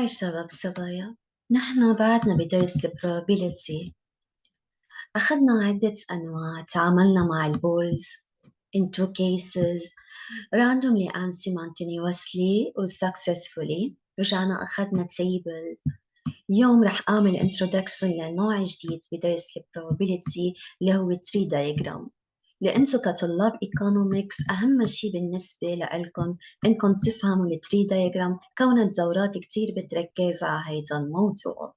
هاي شباب صبايا، نحن بعدنا بدرس البروبابيلتي. أخذنا عدة أنواع، تعاملنا مع البولز in two cases randomly and simultaneously و successfully. رجعنا أخذنا table. اليوم رح أعمل introduction لنوع جديد بدرس البروبابيلتي اللي هو tree diagram. لأنتو كطلاب economics أهم شي بالنسبة لإلكم إنكم تفهموا التري دايجرام، كونها الدورات كتير بتركز على هيدا الموضوع.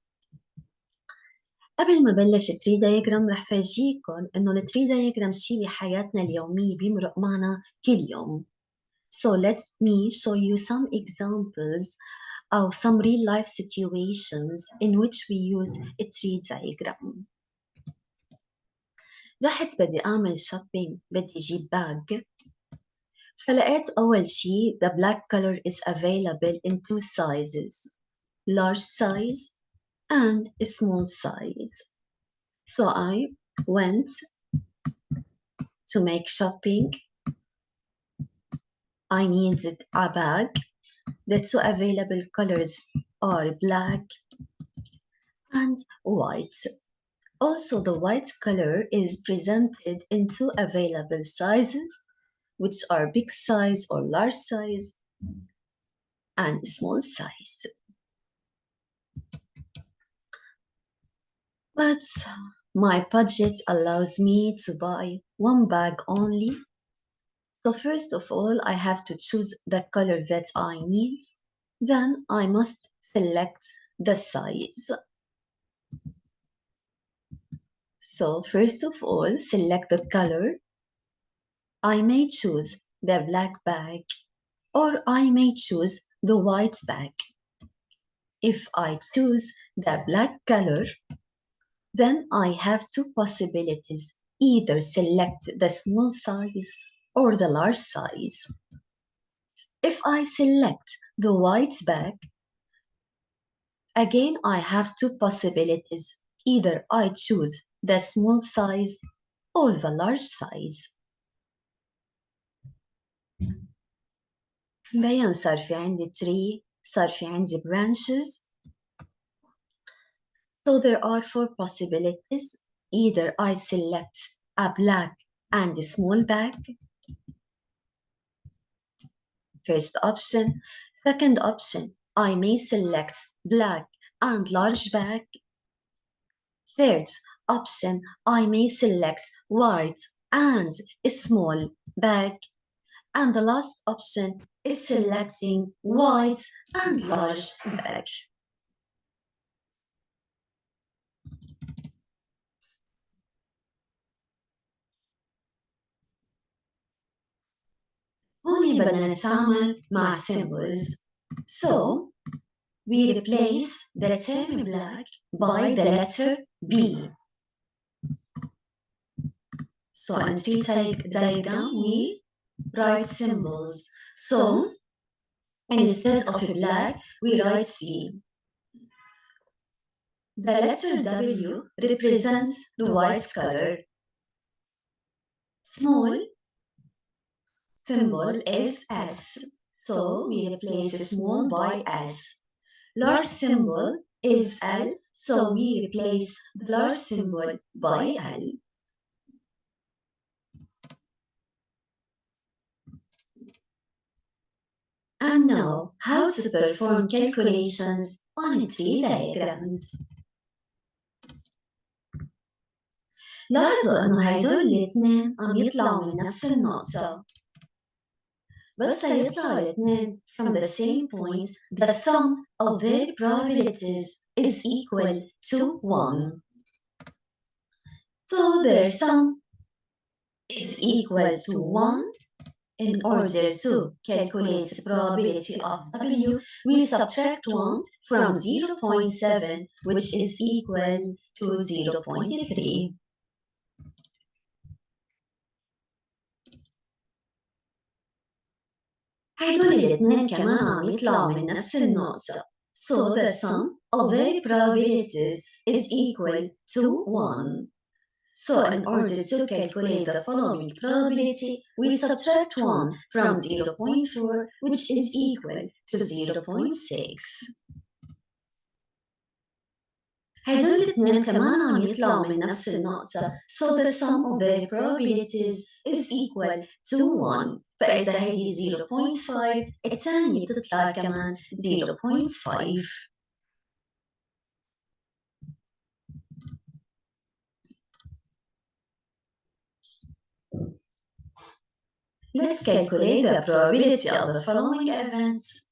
قبل ما بلش التري دايجرام رح فرجيكم إنه التري دايجرام شي بحياتنا اليومية بيمرق معنا كل يوم. So let me show you some examples أو some real life situations in which we use a tree diagram. رحت بدي أعمل shopping، بدي أجيب باج. فلقيت أول شي the black color is available in two sizes, large size and small size. So I went to make shopping. I needed a bag. The two available colors are black and white. Also, the white color is presented in two available sizes, which are big size or large size and small size. But my budget allows me to buy one bag only. So first of all, I have to choose the color that I need. Then I must select the size. So first of all, select the color. I may choose the black bag or I may choose the white bag. If I choose the black color, then I have two possibilities, either select the small size or the large size. If I select the white bag, again I have two possibilities, either I choose the small size or the large size. بيان صار في عندي tree، صار في عندي branches. So there are four possibilities, either I select a black and a small bag. First option. Second option, I may select black and large bag. Third option, I may select white and a small bag. And the last option is selecting white and large bag. هون بدنا نتعامل مع symbols. So we replace the term black by the letter B. So in tree diagram we write symbols. So instead of black we write B. The letter W represents the white color. Small symbol is S. So we replace small by S. Large symbol is L. So we replace the large symbol by L. And now, how to perform calculations on tree diagrams. لاحظوا إنه هيدول الاثنين عم يطلعوا من نفس النقطة. بس يطلعوا الاثنين from the same point, the sum of their probabilities is equal to 1. So their sum is equal to 1. In order to calculate the probability of W, we subtract 1 from 0.7, which is equal to 0.3. هيدول الاثنين كمان عم يطلعوا من نفس النقطة. So the sum of their probabilities is equal to 1. So in order to calculate the following probability, we subtract 1 from 0.4, which is equal to 0.6. هدول الاثنين كمان عم يطلعوا من نفس النقطة so the sum of their probabilities is equal to 1 فإذا هيدي 0.5 الثانية بتطلع كمان 0.5. Let's calculate the probability of the following events.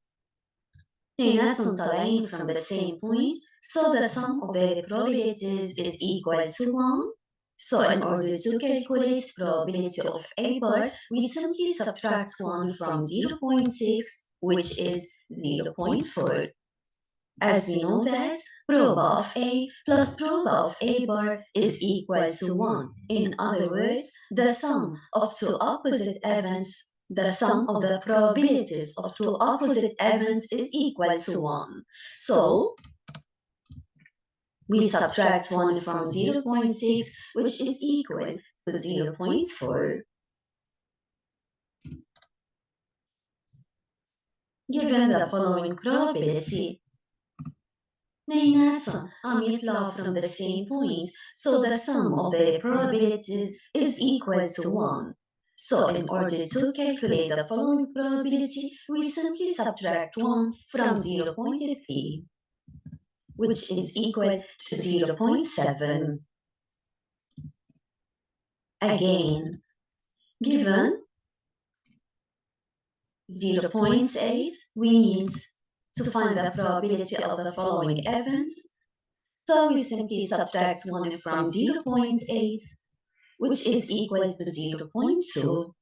اثنيناتهم طالعين from the same point, so the sum of their probabilities is equal to 1. So in order to calculate probability of A bar, we simply subtract 1 from 0.6, which is 0.4. As we know that proba of A plus proba of A bar is equal to 1. In other words, the sum of two opposite events, the sum of the probabilities of two opposite events is equal to 1. So we subtract 1 from 0.6, which is equal to 0.4. Given the following probability, اثنيناتهم عم يطلعوا from the same point, so the sum of their probabilities is equal to 1. So in order to calculate the following probability, we simply subtract 1 from 0.3, which is equal to 0.7. Again, given 0.8, we need to find the probability of the following events. So we simply subtract 1 from 0.8, which is equal to 0.2.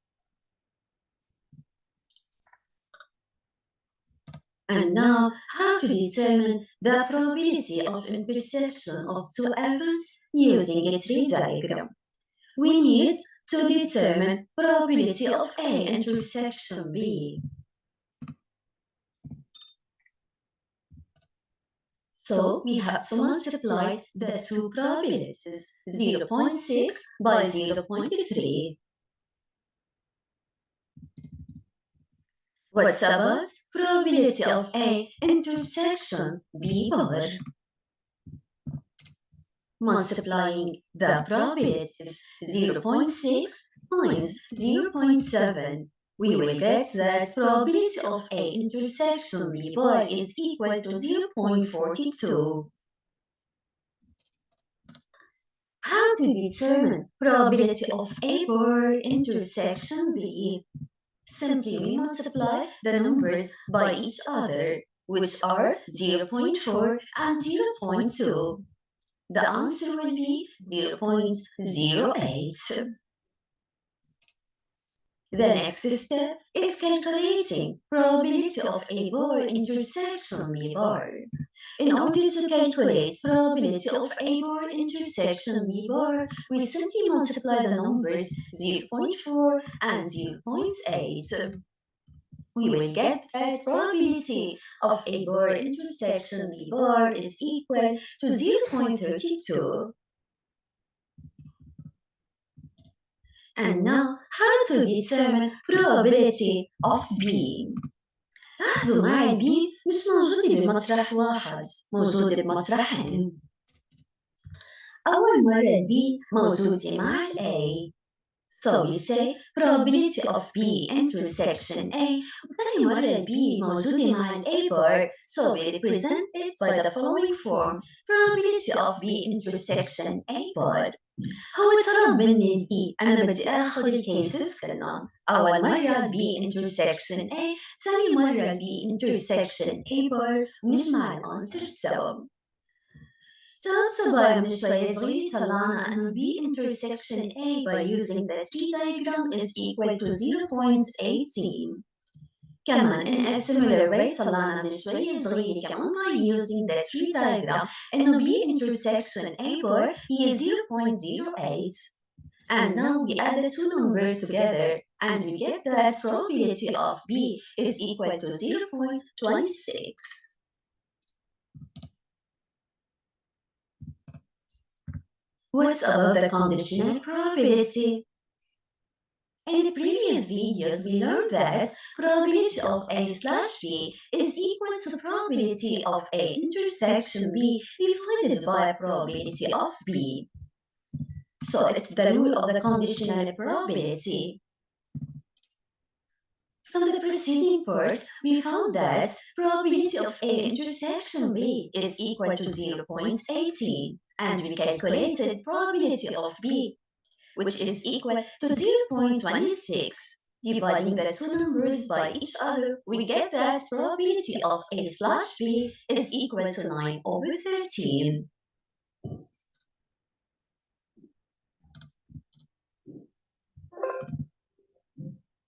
And now, how to determine the probability of intersection of two events using a tree diagram? We need to determine probability of A intersection B. So we have to multiply the two probabilities, 0.6 by 0.3. What's about probability of A intersection B bar? Multiplying the probabilities 0.6 times 0.7, we will get that probability of A intersection B bar is equal to 0.42. How to determine probability of A bar intersection B? Simply we multiply the numbers by each other, which are 0.4 and 0.2. The answer will be 0.08. The next step is calculating probability of A bar intersection B bar. In order to calculate probability of A bar intersection B bar, we simply multiply the numbers 0.4 and 0.8. We will get that probability of A bar intersection B bar is equal to 0.32. And now, how to determine probability of B. لاحظوا معي B مش موجودة بمطرح واحد، موجودة بمطرحين. أول مرة B موجودة مع A. So we say probability of B intersection A. وثاني مرة B موجودة مع A bar. So we represent it by the following form: probability of B intersection A bar. هو طلب مني B، أنا بدي آخذ الكيسز كلهم. أول مرة B intersection A، ثاني مرة B intersection A bar، ونجمع الأنسر سوا. جواب صبايا من شوية صغير طلعنا أنه B intersection A by using the tree diagram is equal to 0.18. كمان in a similar way طلعنا من شوية صغير كمان by using the tree diagram إنه B intersection A bar هي 0.08. And now we add the two numbers together and we get that probability of B is equal to 0.26. What's about the conditional probability? In the previous videos, we learned that probability of A slash B is equal to probability of A intersection B divided by probability of B. So it's the rule of the conditional probability. From the preceding parts, we found that probability of A intersection B is equal to 0.18, and we calculated probability of B, which is equal to 0.26. Dividing the two numbers by each other, we get that probability of A slash B is equal to 9 over 13.